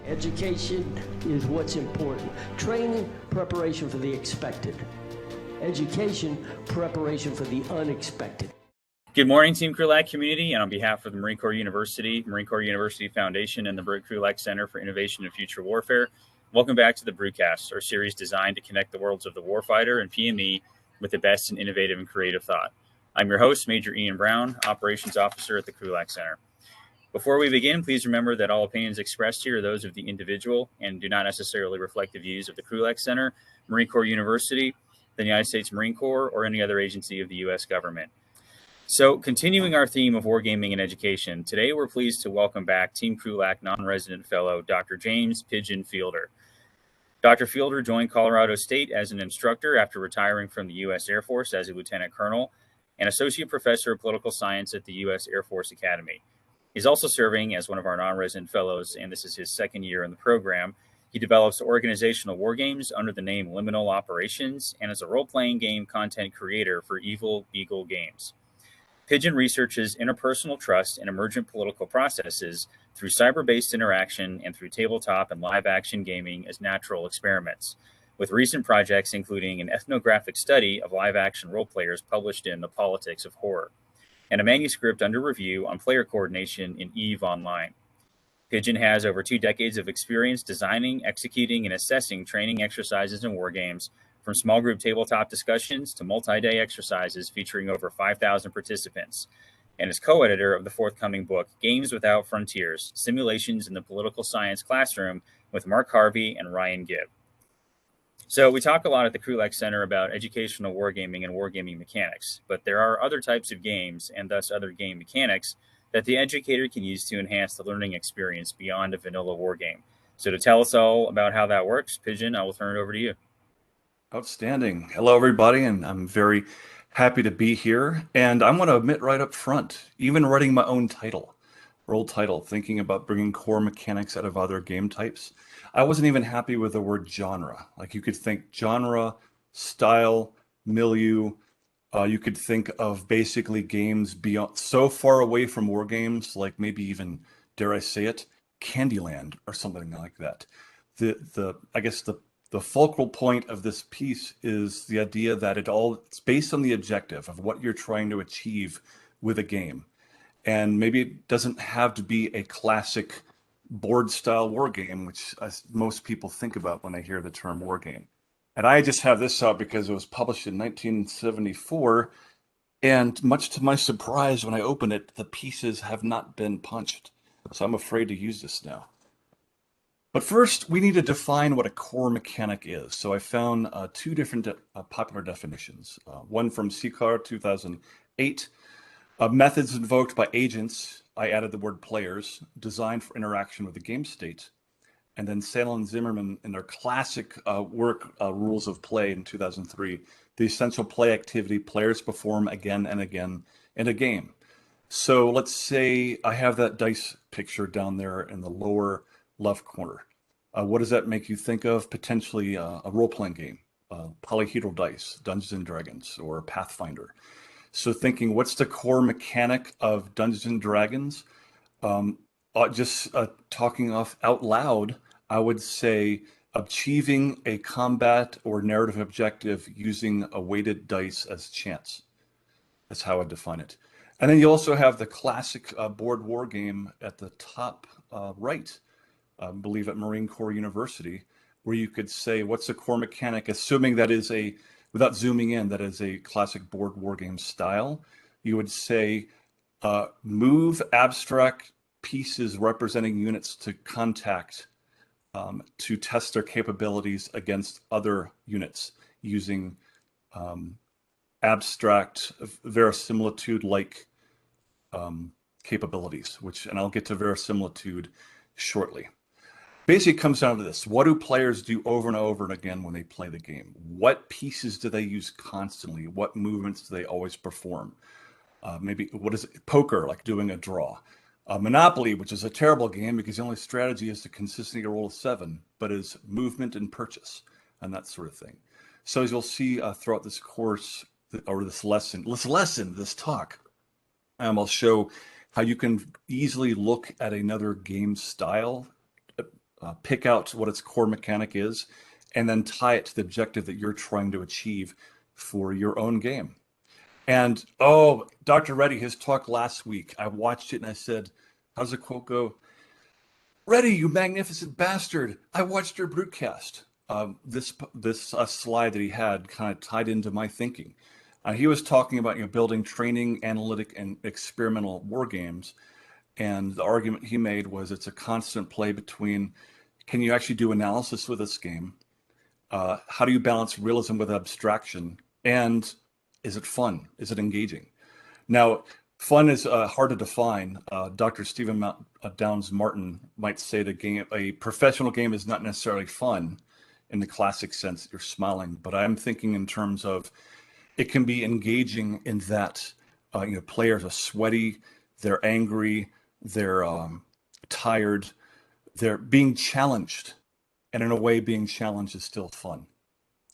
Education is what's important. Training, preparation for the expected. Education, preparation for the unexpected. Good morning, Team Krulak community, and on behalf of the Marine Corps University Foundation, and the Krulak Center for Innovation and Future Warfare, welcome back to the Brewcast, our series designed to connect the worlds of the warfighter and PME with the best in innovative and creative thought. I'm your host, Major Ian Brown, Operations Officer at the Krulak Center. Before we begin, please remember that all opinions expressed here are those of the individual and do not necessarily reflect the views of the Krulak Center, Marine Corps University, the United States Marine Corps, or any other agency of the U.S. government. So, continuing our theme of wargaming and education, today we're pleased to welcome back Team Krulak non-resident fellow Dr. James Pigeon Fielder. Dr. Fielder joined Colorado State as an instructor after retiring from the U.S. Air Force as a lieutenant colonel and associate professor of political science at the U.S. Air Force Academy. He's also serving as one of our non-resident fellows, and this is his second year in the program. He develops organizational wargames under the name Liminal Operations and is a role-playing game content creator for Evil Beagle Games. Pigeon researches interpersonal trust and emergent political processes through cyber-based interaction and through tabletop and live-action gaming as natural experiments, with recent projects including an ethnographic study of live-action role-players published in The Politics of Horror, and a manuscript under review on player coordination in EVE Online. Pigeon has over 2 decades of experience designing, executing, and assessing training exercises and wargames, from small group tabletop discussions to multi-day exercises featuring over 5,000 participants, and is co-editor of the forthcoming book, Games Without Frontiers, Simulations in the Political Science Classroom with Mark Harvey and Ryan Gibb. So we talk a lot at the Krulak Center about educational wargaming and wargaming mechanics, but there are other types of games and thus other game mechanics that the educator can use to enhance the learning experience beyond a vanilla wargame. So to tell us all about how that works, Pigeon, I will turn it over to you. Outstanding. Hello, everybody, and I'm very happy to be here. And I want to admit right up front, even writing my own role title, thinking about bringing core mechanics out of other game types, I wasn't even happy with the word genre. Like, you could think genre, style, milieu. You could think of basically games beyond, so far away from war games, like maybe even, dare I say it, Candyland or something like that. I guess the fulcral point of this piece is the idea that it's based on the objective of what you're trying to achieve with a game. And maybe it doesn't have to be a classic board-style war game, which most people think about when they hear the term war game. And I just have this out because it was published in 1974, and much to my surprise, when I open it, the pieces have not been punched. So I'm afraid to use this now. But first, we need to define what a core mechanic is. So I found 2 different popular definitions. One from CCAR 2008, methods invoked by agents. I added the word players, designed for interaction with the game state. And then Sandel and Zimmerman, in their classic work, Rules of Play in 2003, the essential play activity players perform again and again in a game. So let's say I have that dice picture down there in the lower left corner. What does that make you think of? Potentially a role-playing game, polyhedral dice, Dungeons and Dragons, or Pathfinder. So thinking, what's the core mechanic of Dungeons and Dragons? Talking out loud, I would say achieving a combat or narrative objective using a weighted dice as chance. That's how I define it. And then you also have the classic board war game at the top right, I believe at Marine Corps University, where you could say, what's the core mechanic, assuming that is without zooming in, that is a classic board war game style. You would say, move abstract pieces representing units to contact to test their capabilities against other units using abstract verisimilitude-like capabilities, and I'll get to verisimilitude shortly. Basically, it comes down to this. What do players do over and over and again when they play the game? What pieces do they use constantly? What movements do they always perform? Maybe, what is it? Poker, like doing a draw. Monopoly, which is a terrible game because the only strategy is to consistently roll a 7, but is movement and purchase and that sort of thing. So as you'll see throughout this course, or this talk, I'll show how you can easily look at another game style pick out what its core mechanic is, and then tie it to the objective that you're trying to achieve for your own game. And oh, Dr. Reddy, his talk last week, I watched it and I said, how's the quote go? Reddy, you magnificent bastard! I watched your broadcast. This slide that he had kind of tied into my thinking. He was talking about building training, analytic, and experimental war games, and the argument he made was it's a constant play between can you actually do analysis with this game? How do you balance realism with abstraction? And is it fun? Is it engaging? Now, fun is hard to define. Dr. Stephen Downes Martin might say a professional game is not necessarily fun in the classic sense that you're smiling, but I'm thinking in terms of it can be engaging in that players are sweaty, they're angry, they're tired, they're being challenged, and in a way being challenged is still fun.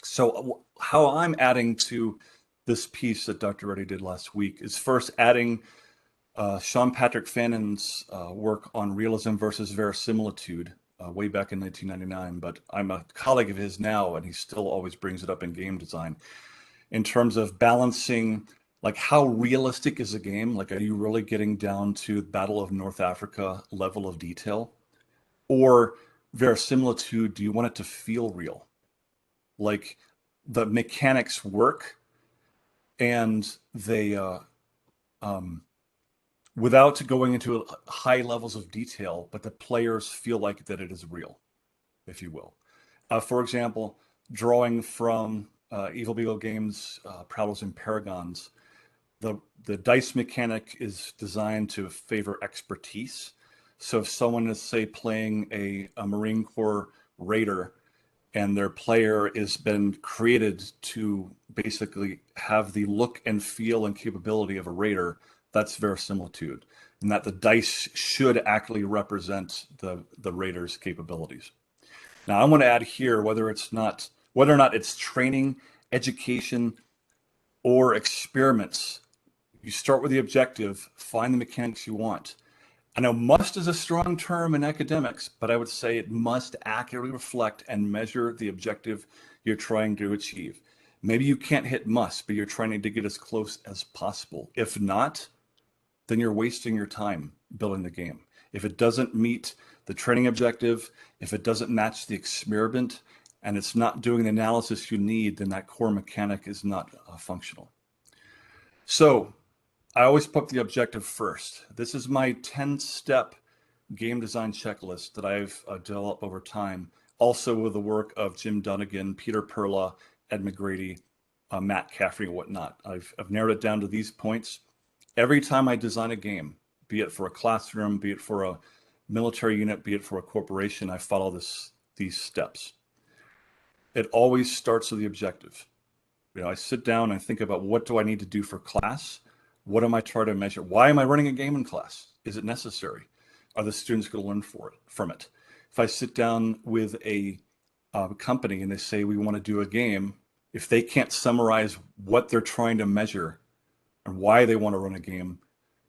So how I'm adding to this piece that Dr. Reddy did last week is first adding Sean Patrick Fannon's work on realism versus verisimilitude way back in 1999, but I'm a colleague of his now, and he still always brings it up in game design in terms of balancing, like, how realistic is a game? Like, are you really getting down to Battle of North Africa level of detail? Or verisimilitude, do you want it to feel real? Like, the mechanics work, and they, without going into high levels of detail, but the players feel like that it is real, if you will. For example, drawing from Evil Beagle Games, Prowlers and Paragons, the dice mechanic is designed to favor expertise. So if someone is, say, playing a Marine Corps Raider, and their player has been created to basically have the look and feel and capability of a Raider, that's verisimilitude, and that the dice should actually represent the Raider's capabilities. Now, I want to add here whether or not it's training, education, or experiments. You start with the objective, find the mechanics you want. I know must is a strong term in academics, but I would say it must accurately reflect and measure the objective you're trying to achieve. Maybe you can't hit must, but you're trying to get as close as possible. If not, then you're wasting your time building the game. If it doesn't meet the training objective, if it doesn't match the experiment, and it's not doing the analysis you need, then that core mechanic is not functional. So I always put the objective first. This is my 10-step game design checklist that I've developed over time, also with the work of Jim Dunnigan, Peter Perla, Ed McGrady, Matt Caffrey, and whatnot. I've narrowed it down to these points. Every time I design a game, be it for a classroom, be it for a military unit, be it for a corporation, I follow these steps. It always starts with the objective. I sit down and think about, what do I need to do for class? What am I trying to measure? Why am I running a game in class? Is it necessary? Are the students going to learn from it? If I sit down with a company and they say we want to do a game, if they can't summarize what they're trying to measure and why they want to run a game,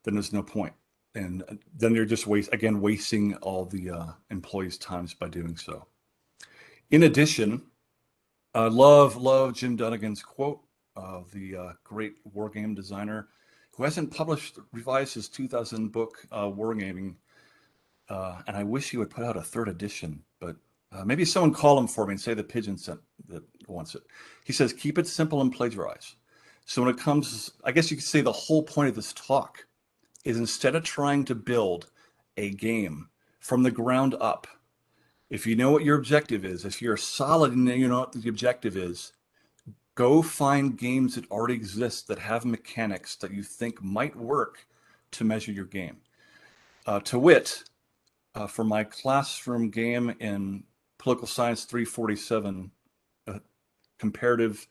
then there's no point. And then they're just wasting all the employees' times by doing so. In addition, I love Jim Dunnigan's quote, the great wargame designer who hasn't revised his 2000 book, Wargaming, and I wish he would put out a third edition, but maybe someone call him for me and say the Pigeon sent that wants it. He says, keep it simple and plagiarize. So when it comes, I guess you could say the whole point of this talk is, instead of trying to build a game from the ground up, if you know what your objective is, if you're solid and you know what the objective is, go find games that already exist that have mechanics that you think might work to measure your game. To wit, for my classroom game in Political Science 347, comparative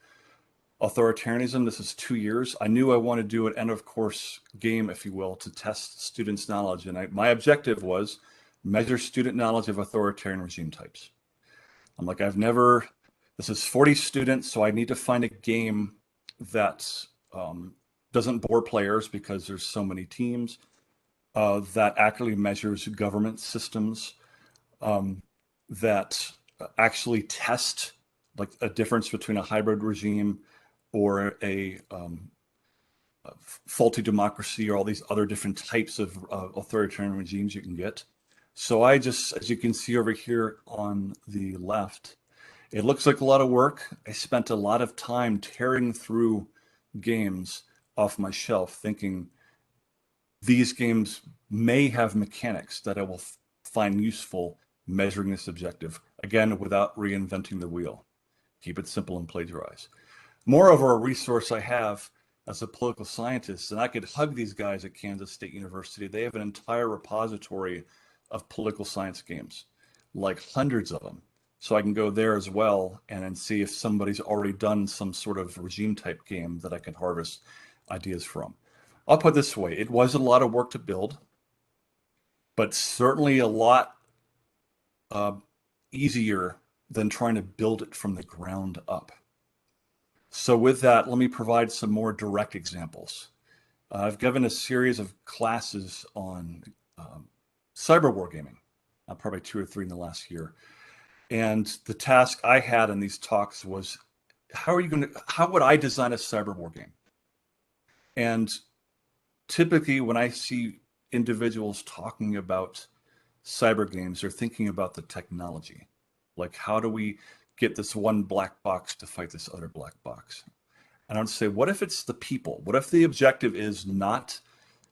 authoritarianism, this is 2 years. I knew I wanted to do an end of course game, if you will, to test students' knowledge. And my objective was measure student knowledge of authoritarian regime types. I'm like, this is 40 students, so I need to find a game that doesn't bore players because there's so many teams, that accurately measures government systems, that actually test like a difference between a hybrid regime or a faulty democracy or all these other different types of authoritarian regimes you can get. So I just, as you can see over here on the left, it looks like a lot of work. I spent a lot of time tearing through games off my shelf thinking these games may have mechanics that I will find useful measuring this objective, again, without reinventing the wheel. Keep it simple and plagiarize. Moreover, a resource I have as a political scientist, and I could hug these guys at Kansas State University. They have an entire repository of political science games, like hundreds of them. So I can go there as well and then see if somebody's already done some sort of regime type game that I can harvest ideas from. I'll put it this way, it was a lot of work to build, but certainly a lot easier than trying to build it from the ground up. So with that, let me provide some more direct examples. I've given a series of classes on cyber wargaming, probably 2 or 3 in the last year. And the task I had in these talks was, how would I design a cyber wargame? And typically when I see individuals talking about cyber games, they're thinking about the technology. Like, how do we get this one black box to fight this other black box? And I would say, what if it's the people? What if the objective is not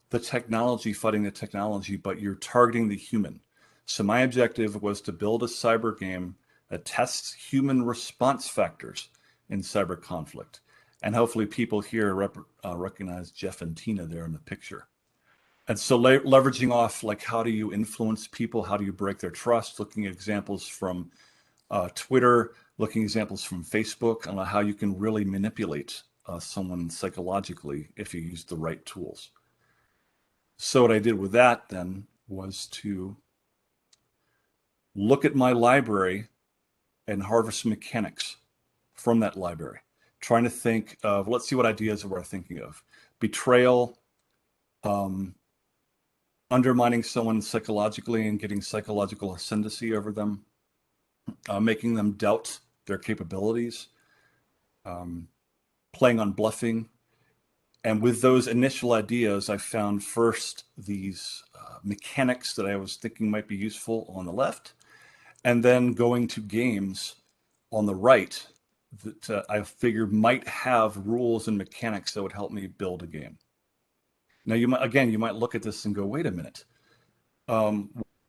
the technology fighting the technology, but you're targeting the human? So my objective was to build a cyber game that tests human response factors in cyber conflict. And hopefully people here recognize Jeff and Tina there in the picture. And so leveraging off, like, how do you influence people? How do you break their trust? Looking at examples from Twitter, looking at examples from Facebook on how you can really manipulate someone psychologically if you use the right tools. So what I did with that then was to look at my library and harvest mechanics from that library, trying to think of, let's see what ideas we're thinking of. Betrayal, undermining someone psychologically and getting psychological ascendancy over them, making them doubt their capabilities, playing on bluffing. And with those initial ideas, I found first these mechanics that I was thinking might be useful on the left, and then going to games on the right that I figured might have rules and mechanics that would help me build a game. Now, you might look at this and go, wait a minute.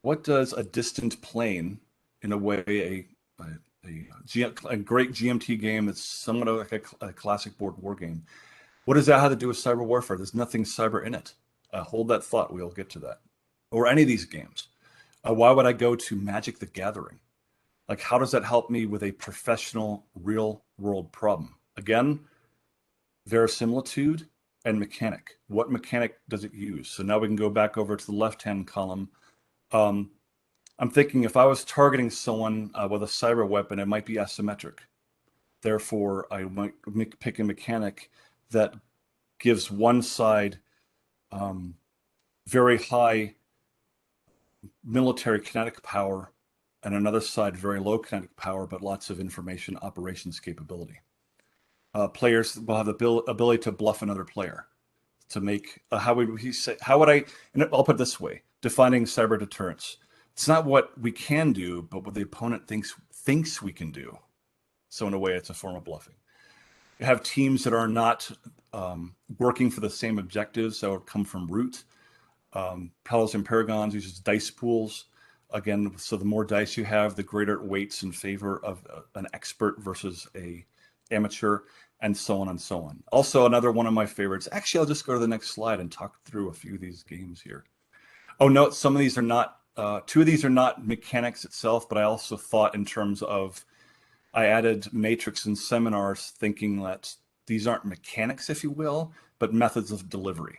What does a distant plane, in a way, a great GMT game that's somewhat like a classic board war game, what does that have to do with cyber warfare? There's nothing cyber in it. Hold that thought. We'll get to that. Or any of these games. Why would I go to Magic the Gathering? Like, how does that help me with a professional, real-world problem? Again, verisimilitude and mechanic. What mechanic does it use? So now we can go back over to the left-hand column. I'm thinking if I was targeting someone with a cyber weapon, it might be asymmetric. Therefore, I might pick a mechanic that gives one side very high military kinetic power and another side very low kinetic power, but lots of information operations capability. Players will have the ability to bluff another player to make, how would I, and I'll put it this way, defining cyber deterrence. It's not what we can do, but what the opponent thinks we can do. So in a way, it's a form of bluffing. You have teams that are not working for the same objectives that would come from root. Paladins and Paragons uses dice pools. Again, so the more dice you have, the greater it weights in favor of an expert versus a amateur, and so on and so on. Also, another one of my favorites. Actually, I'll just go to the next slide and talk through a few of these games here. Oh, no, some of these are not, 2 of these are not mechanics itself, but I also thought in terms of, I added matrix and seminars thinking that these aren't mechanics, if you will, but methods of delivery.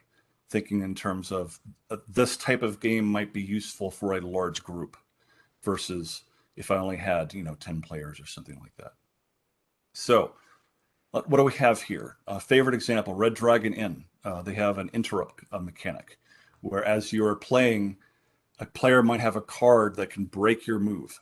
Thinking in terms of this type of game might be useful for a large group versus if I only had, 10 players or something like that. So what do we have here? Favorite example, Red Dragon Inn. They have an interrupt mechanic, where as you're playing, a player might have a card that can break your move.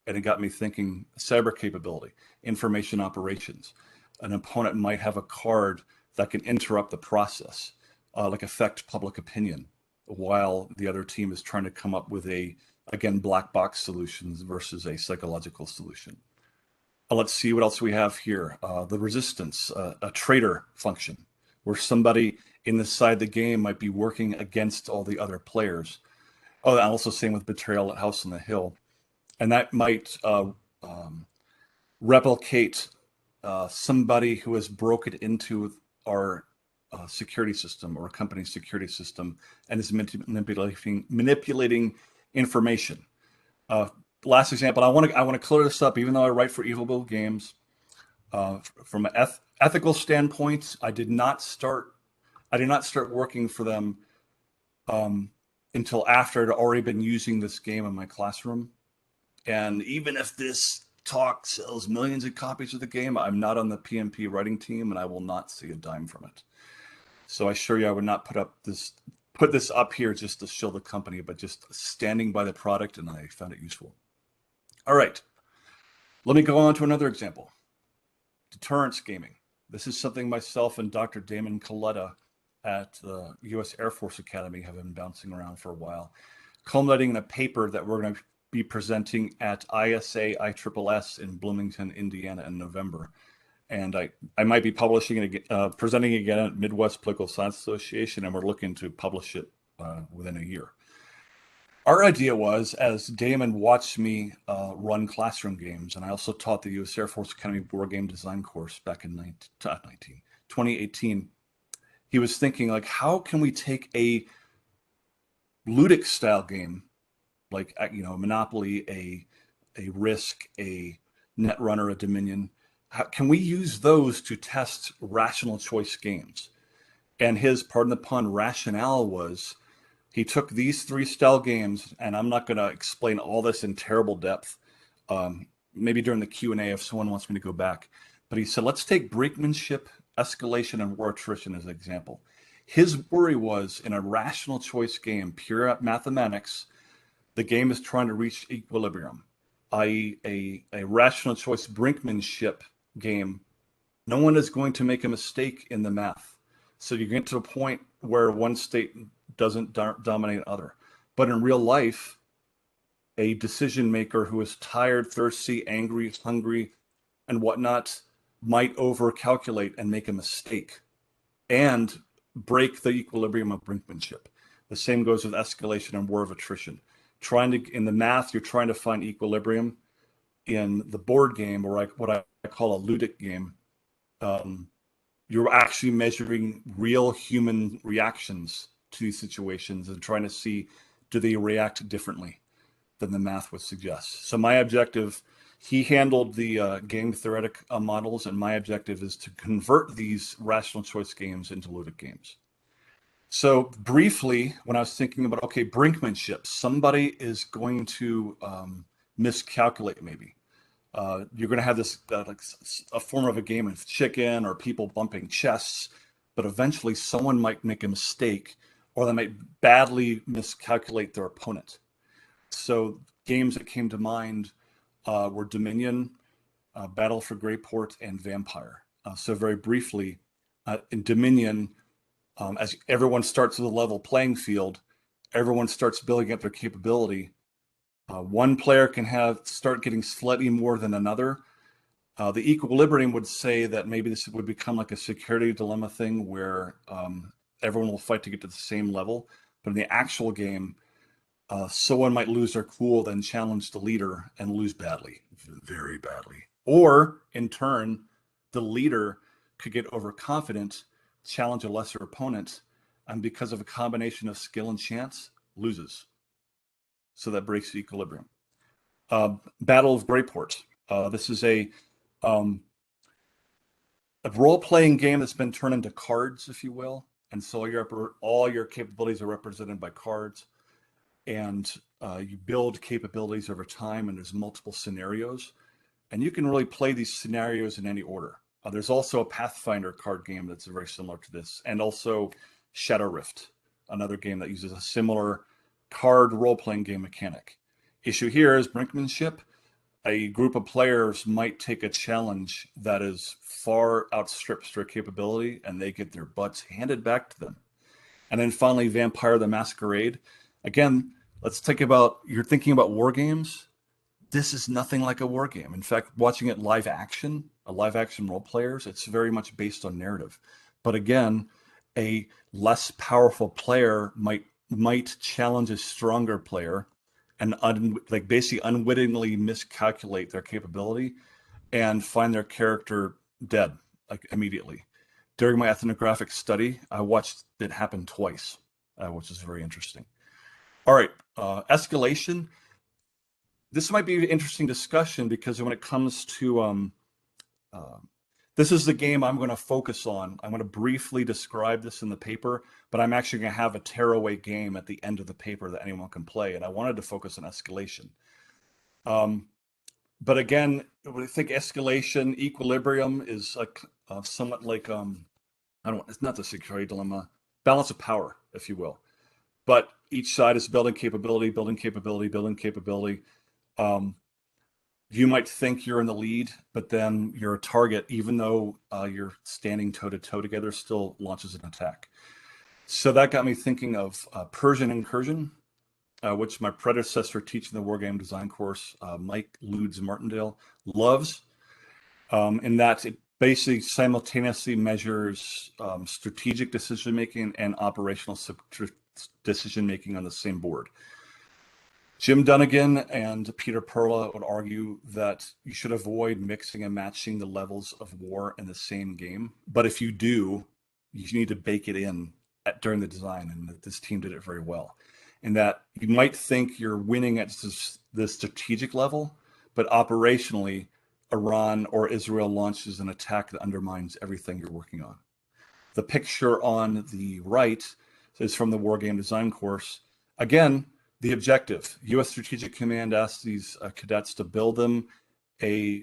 And it got me thinking cyber capability, information operations. An opponent might have a card that can interrupt the process, like affect public opinion, while the other team is trying to come up with again, black box solutions versus a psychological solution. Let's see what else we have here. The resistance, a traitor function, where somebody inside the game might be working against all the other players. Oh, and also same with betrayal at House on the Hill. And that might replicate somebody who has broken into our security system or a company's security system and is manipulating information. Last example, I want to clear this up. Even though I write for Evil Beagle Games, from an ethical standpoint, I did not start working for them until after I'd already been using this game in my classroom. And even if this talk sells millions of copies of the game, I'm not on the PMP writing team, and I will not see a dime from it. So I assure you, I would not put this up here just to show the company, but just standing by the product, and I found it useful. All right, let me go on to another example. Deterrence gaming. This is something myself and Dr. Damon Coletta at the U.S. Air Force Academy have been bouncing around for a while, culminating in a paper that we're going to be presenting at ISA ISSS in Bloomington, Indiana in November. And I might be publishing it, presenting again at Midwest Political Science Association, and we're looking to publish it within a year. Our idea was, as Damon watched me run classroom games, and I also taught the U.S. Air Force Academy wargame design course back in 2018, he was thinking, like, how can we take a ludic style game, like, Monopoly, a Risk, a Netrunner, a Dominion, how can we use those to test rational choice games? And his, pardon the pun, rationale was, he took these 3 style games, and I'm not going to explain all this in terrible depth, maybe during the Q&A if someone wants me to go back. But he said, let's take Brinksmanship, Escalation, and War Attrition as an example. His worry was, in a rational choice game, pure mathematics, the game is trying to reach equilibrium, i.e. a rational choice Brinkmanship game. No one is going to make a mistake in the math. So you get to a point where one state doesn't dominate other. But in real life, a decision maker who is tired, thirsty, angry, hungry, and whatnot might over-calculate and make a mistake and break the equilibrium of brinkmanship. The same goes with Escalation and War of Attrition. In the math, you're trying to find equilibrium. In the board game, or what I call a ludic game, you're actually measuring real human reactions to these situations and trying to see, do they react differently than the math would suggest. So my objective, he handled the game theoretic models, and my objective is to convert these rational choice games into ludic games. So briefly, when I was thinking about, okay, brinkmanship, somebody is going to miscalculate maybe. You're going to have this like a form of a game of chicken or people bumping chests, but eventually someone might make a mistake, or they might badly miscalculate their opponent. So games that came to mind were Dominion, Battle for Greyport, and Vampire. So very briefly, in Dominion, as everyone starts with a level playing field, everyone starts building up their capability. One player can start getting slightly more than another. The equilibrium would say that maybe this would become like a security dilemma thing where everyone will fight to get to the same level. But in the actual game, someone might lose their cool, then challenge the leader and lose badly, very badly. Or in turn, the leader could get overconfident, challenge a lesser opponent, and because of a combination of skill and chance, loses. So that breaks the equilibrium. Battle of Greyport. This is a role-playing game that's been turned into cards, if you will. And so all your capabilities are represented by cards. And you build capabilities over time, and there's multiple scenarios. And you can really play these scenarios in any order. There's also a Pathfinder card game that's very similar to this. And also Shadow Rift, another game that uses a similar card role-playing game mechanic. Issue here is brinkmanship. a group of players might take a challenge that is far outstrips their capability, and they get their butts handed back to them. And then finally, Vampire the Masquerade. Again, let's think about, you're thinking about war games. This is nothing like a war game. In fact, watching it live action, a live action role players, it's very much based on narrative. But again, a less powerful player might challenge a stronger player and basically unwittingly miscalculate their capability and find their character dead like immediately. During my ethnographic study, I watched it happen twice, which is very interesting. All right, escalation. This might be an interesting discussion because when it comes to this is the game I'm going to focus on. I'm going to briefly describe this in the paper, but I'm actually going to have a tearaway game at the end of the paper that anyone can play. And I wanted to focus on escalation. But again, I think escalation, equilibrium is like somewhat like, it's not the security dilemma, balance of power, if you will. But each side is building capability, building capability, building capability. You might think you're in the lead, but then your target, even though you're standing toe-to-toe together, still launches an attack. So that got me thinking of Persian incursion, which my predecessor teaching the wargame design course, Mike Ludes Martindale, loves, in that it basically simultaneously measures strategic decision-making and operational decision-making on the same board. Jim Dunnigan and Peter Perla would argue that you should avoid mixing and matching the levels of war in the same game. But if you do, you need to bake it in during the design, and this team did it very well. In that you might think you're winning at the strategic level, but operationally, Iran or Israel launches an attack that undermines everything you're working on. The picture on the right is from the Wargame design course. Again, the objective, U.S. Strategic Command asked these cadets to build them a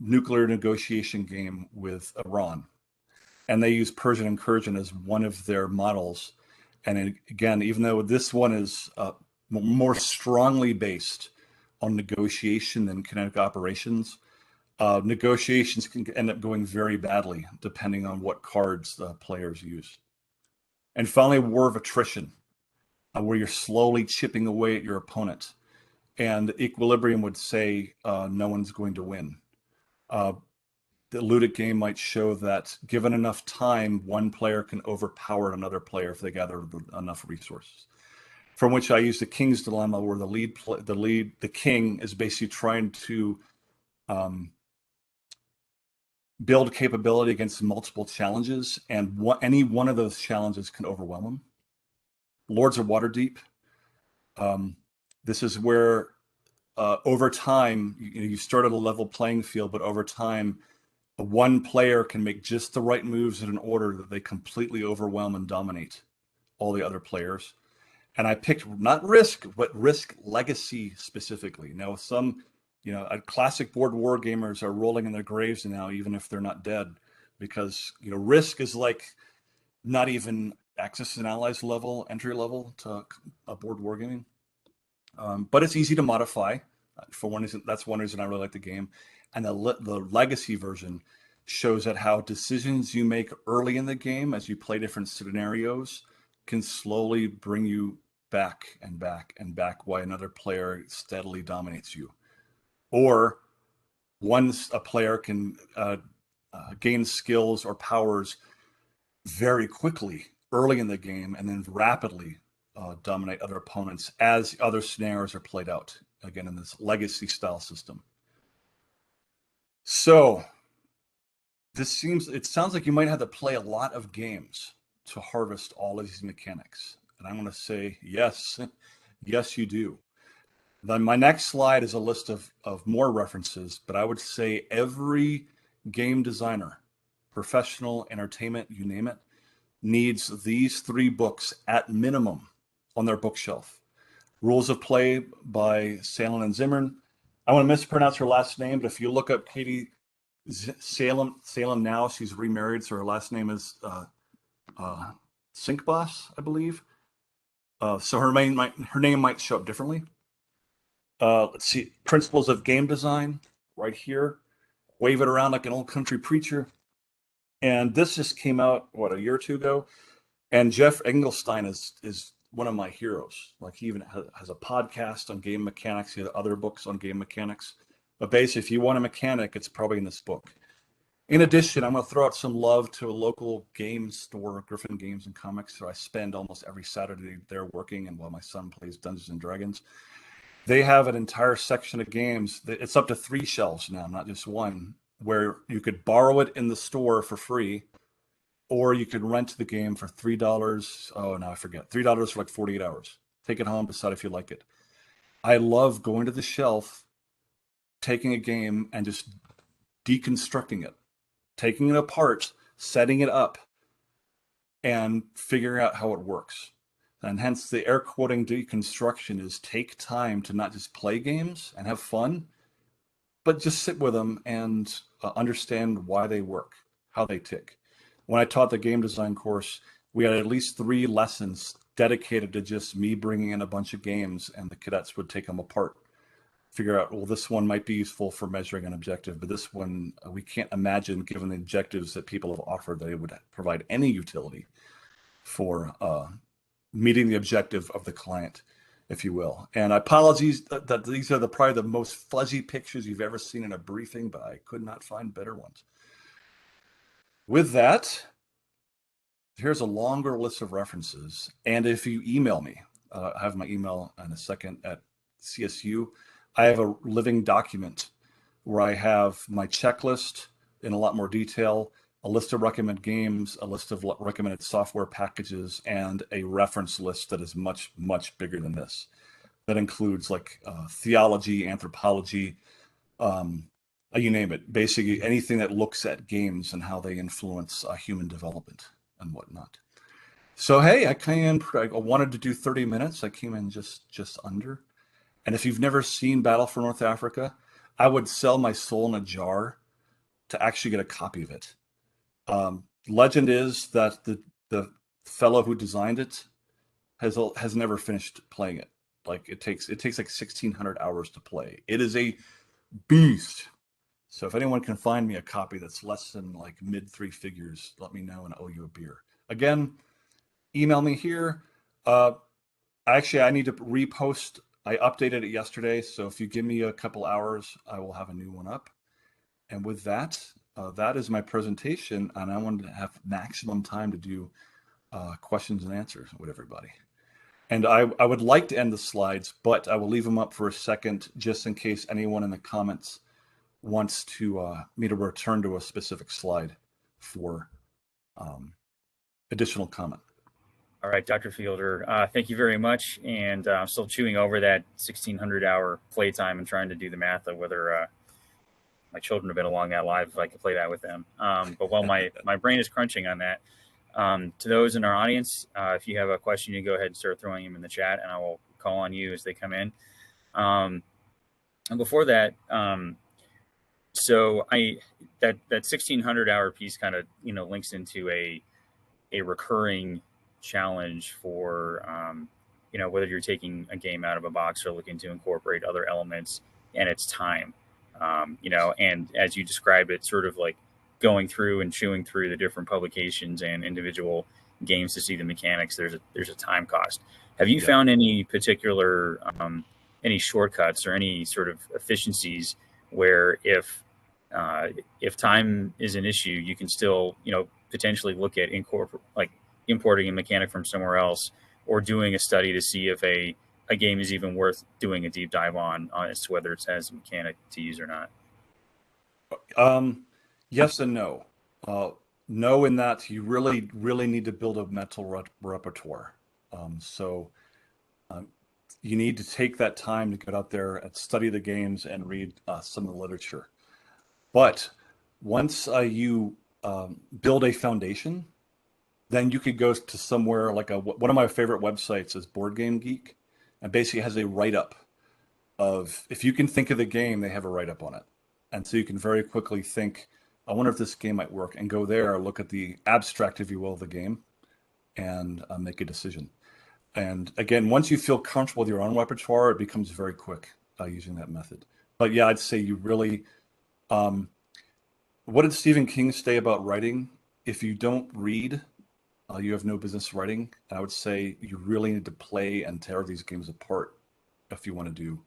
nuclear negotiation game with Iran. And they use Persian incursion as one of their models. And again, even though this one is more strongly based on negotiation than kinetic operations, negotiations can end up going very badly depending on what cards the players use. And finally, war of attrition, where you're slowly chipping away at your opponent. And equilibrium would say no one's going to win. The ludic game might show that given enough time, one player can overpower another player if they gather enough resources. From which I use the King's Dilemma, where the king is basically trying to build capability against multiple challenges, and any one of those challenges can overwhelm him. Lords of Waterdeep. This is where over time, you start at a level playing field, but over time, one player can make just the right moves in an order that they completely overwhelm and dominate all the other players. And I picked not Risk, but Risk Legacy specifically. Now, some, classic board war gamers are rolling in their graves now, even if they're not dead, because Risk is like not even Axis and Allies level, entry level to a board wargaming. But it's easy to modify. For one reason, that's one reason I really like the game. And the legacy version shows that how decisions you make early in the game as you play different scenarios can slowly bring you back and back and back while another player steadily dominates you. Or once a player can gain skills or powers very quickly early in the game and then rapidly dominate other opponents as other scenarios are played out, again, in this legacy style system. So it sounds like you might have to play a lot of games to harvest all of these mechanics. And I'm going to say, yes, yes, you do. Then my next slide is a list of more references, but I would say every game designer, professional, entertainment, you name it, needs these 3 books at minimum on their bookshelf. Rules of Play by Salem and Zimmern. I want to mispronounce her last name, but if you look up Katie Salem now, she's remarried, so her last name is Sinkboss, I believe. So her name might show up differently. Let's see, Principles of Game Design right here. Wave it around like an old country preacher. And this just came out, what, a year or two ago? And Jeff Engelstein is one of my heroes. Like, he even has a podcast on game mechanics. He has other books on game mechanics. But basically, if you want a mechanic, it's probably in this book. In addition, I'm going to throw out some love to a local game store, Griffin Games and Comics, where I spend almost every Saturday there working, and while my son plays Dungeons and Dragons. They have an entire section of games. It's up to 3 shelves now, not just one, where you could borrow it in the store for free, or you could rent the game for $3. Oh, no, I forget. $3 for like 48 hours. Take it home, decide if you like it. I love going to the shelf, taking a game and just deconstructing it, taking it apart, setting it up, and figuring out how it works. And hence the air quoting deconstruction is take time to not just play games and have fun, but just sit with them and understand why they work, how they tick. When I taught the game design course, we had at least 3 lessons dedicated to just me bringing in a bunch of games, and the cadets would take them apart, figure out, well, this one might be useful for measuring an objective, but this one we can't imagine, given the objectives that people have offered, that it would provide any utility for meeting the objective of the client, if you will. And I apologize that these are probably the most fuzzy pictures you've ever seen in a briefing, but I could not find better ones. With that, here's a longer list of references. And if you email me, I have my email in a second at CSU, I have a living document where I have my checklist in a lot more detail, a list of recommended games, a list of recommended software packages, and a reference list that is much, much bigger than this. That includes like theology, anthropology, you name it. Basically anything that looks at games and how they influence human development and whatnot. So, hey, I wanted to do 30 minutes. I came in just under. And if you've never seen Battle for North Africa, I would sell my soul in a jar to actually get a copy of it. Legend is that the fellow who designed it has never finished playing it. Like it takes like 1,600 hours to play. It is a beast. So if anyone can find me a copy that's less than like mid 3 figures, let me know and I owe you a beer. Again, email me here. Actually, I need to repost. I updated it yesterday, so if you give me a couple hours, I will have a new one up. And with that, that is my presentation, and I wanted to have maximum time to do questions and answers with everybody. And I would like to end the slides, but I will leave them up for a second, just in case anyone in the comments wants to me to return to a specific slide for additional comment. All right, Dr. Fielder, thank you very much. And I'm still chewing over that 1,600-hour playtime and trying to do the math of whether my children have been along that live, if I could play that with them. But while my brain is crunching on that, to those in our audience, if you have a question, you go ahead and start throwing them in the chat, and I will call on you as they come in. And before that, so that 1,600-hour piece kind of links into a recurring challenge for whether you're taking a game out of a box or looking to incorporate other elements, and it's time. And as you described it, sort of like going through and chewing through the different publications and individual games to see the mechanics, there's a time cost. Have you found any particular any shortcuts or any sort of efficiencies where if time is an issue, you can still potentially look at importing a mechanic from somewhere else, or doing a study to see if a game is even worth doing a deep dive on as to whether it has a mechanic to use or not? Yes and no. No, in that you really need to build a mental repertoire. You need to take that time to get out there and study the games and read some of the literature. But once you build a foundation, then you could go to somewhere like one of my favorite websites is Board Game Geek, and basically has a write-up of, if you can think of the game, they have a write-up on it. And so you can very quickly think, I wonder if this game might work, and go there, look at the abstract, if you will, of the game, and make a decision. And again, once you feel comfortable with your own repertoire, it becomes very quick. using that method. But yeah, I'd say you really, what did Stephen King say about writing? If you don't read, you have no business writing. I would say you really need to play and tear these games apart if you want to do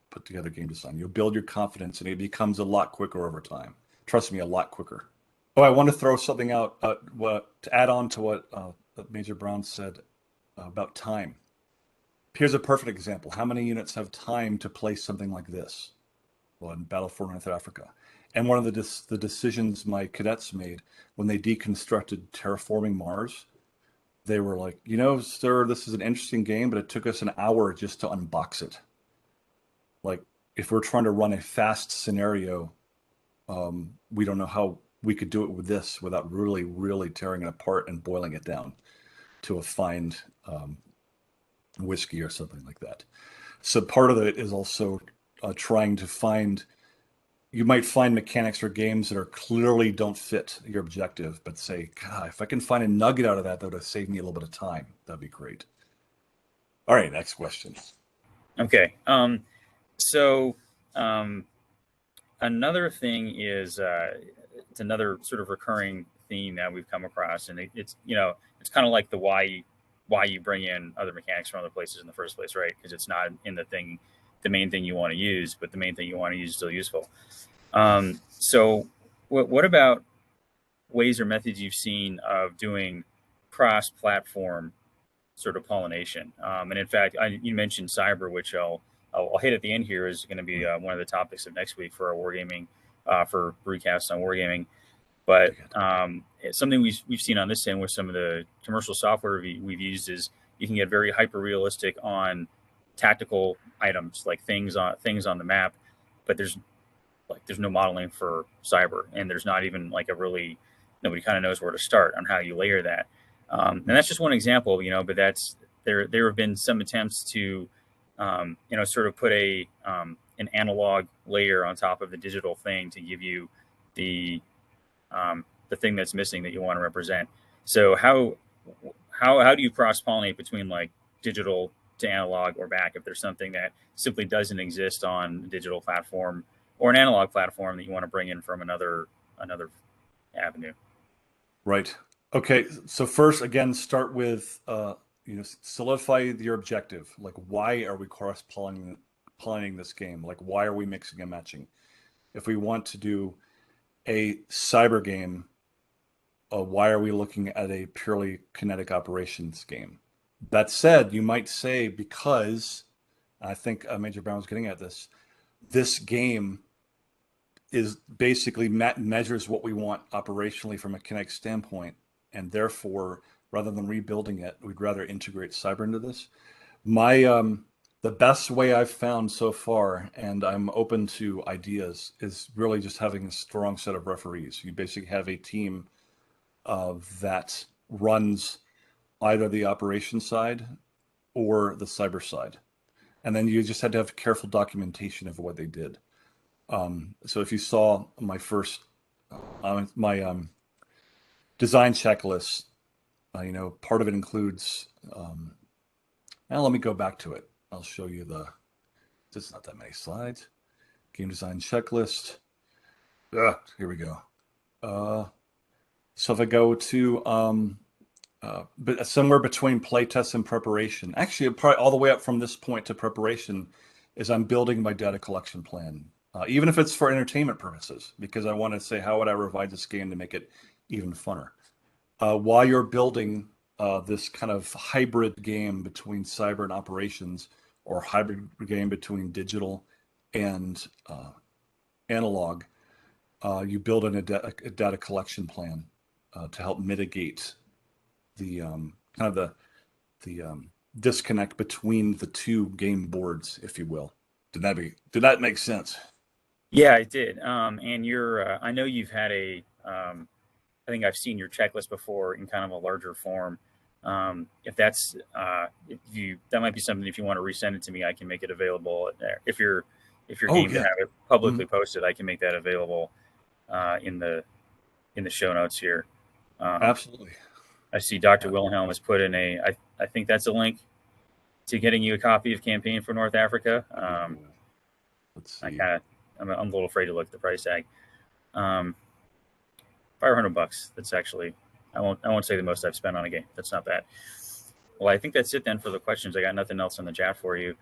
put together game design. You'll build your confidence, and it becomes a lot quicker over time. Trust me, a lot quicker. Oh, I want to throw something out to add on to what Major Brown said about time. Here's a perfect example. How many units have time to play something like this? Well, in Battle for North Africa. And one of the decisions my cadets made when they deconstructed Terraforming Mars, they were like, you know, sir, this is an interesting game, but it took us an hour just to unbox it. Like, if we're trying to run a fast scenario, we don't know how we could do it with this without really, really tearing it apart and boiling it down to a fine whiskey or something like that. So part of it is also trying to find, you might find mechanics or games that are clearly don't fit your objective, but say, God, if I can find a nugget out of that, that would save me a little bit of time. That'd be great. All right, next question. Okay. Another thing is it's another sort of recurring theme that we've come across, and it's it's kind of like the why you bring in other mechanics from other places in the first place, right? Because it's not in the main thing you want to use, but the main thing you want to use is still useful. So what about ways or methods you've seen of doing cross-platform sort of pollination? And in fact, you mentioned cyber, which I'll hit at the end here, is going to be one of the topics of next week for our wargaming, for Brewcast on wargaming. But it's something we've seen on this end with some of the commercial software we've used is you can get very hyper realistic on tactical items, like things on the map, but there's no modeling for cyber, and there's not even like nobody kind of knows where to start on how you layer that. And that's just one example, but there have been some attempts to sort of put an analog layer on top of the digital thing to give you the thing that's missing that you want to represent. So how do you cross pollinate between like digital to analog or back if there's something that simply doesn't exist on a digital platform or an analog platform that you want to bring in from another avenue? Right. Okay. So first, again, start with solidify your objective. Like, why are we cross pollinating this game? Like, why are we mixing and matching? If we want to do a cyber game, why are we looking at a purely kinetic operations game? That said, you might say, because I think Major Brown was getting at this game is basically measures what we want operationally from a kinetic standpoint, and therefore, rather than rebuilding it, we'd rather integrate cyber into this. The best way I've found so far, and I'm open to ideas, is really just having a strong set of referees. You basically have a team that runs either the operation side or the cyber side. And then you just had to have careful documentation of what they did. So if you saw my first, design checklist, part of it includes, now let me go back to it. I'll show you it's not that many slides. Game design checklist. Here we go. So if I go to, but somewhere between playtest and preparation, actually probably all the way up from this point to preparation is I'm building my data collection plan. Even if it's for entertainment purposes, because I want to say, how would I revise this game to make it even funner? While you're building this kind of hybrid game between cyber and operations, or hybrid game between digital and analog, you build a data collection plan to help mitigate the disconnect between the two game boards, if you will. Did that make sense? Yeah, it did. And I know you've had I think I've seen your checklist before in kind of a larger form. If that might be something, if you want to resend it to me, I can make it available there. If you're game to have it publicly posted, I can make that available in the show notes here. Absolutely. I see Dr. Wilhelm has put in I think that's a link to getting you a copy of Campaign for North Africa. Let's see. I'm a little afraid to look at the price tag. $500. That's actually, I won't say the most I've spent on a game. That's not bad. Well, I think that's it then for the questions. I got nothing else in the chat for you.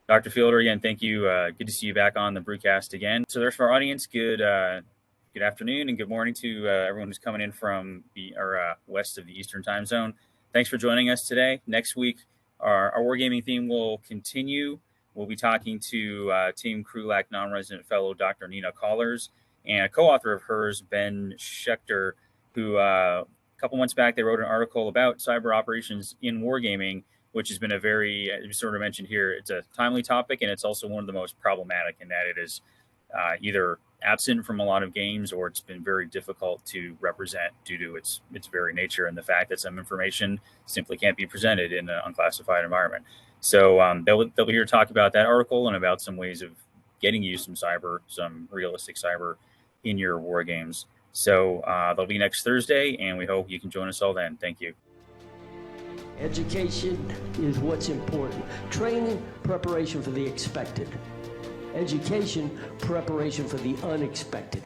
Dr. Fielder, again, thank you. Good to see you back on the Brewcast again. So there's for our audience. Good afternoon and good morning to everyone who's coming in from the west of the Eastern Time Zone. Thanks for joining us today. Next week, our wargaming theme will continue. We'll be talking to Team Krulak non-resident fellow Dr. Nina Collars and a co-author of hers, Ben Schechter, who a couple months back, they wrote an article about cyber operations in wargaming, which has been a very, sort of mentioned here, it's a timely topic, and it's also one of the most problematic in that it is either absent from a lot of games or it's been very difficult to represent due to its very nature and the fact that some information simply can't be presented in an unclassified environment. So they'll be here to talk about that article and about some ways of getting you some realistic cyber in your war games. So they'll be next Thursday, and we hope you can join us all then. Thank you. Education is what's important. Training, preparation for the expected. Education, preparation for the unexpected.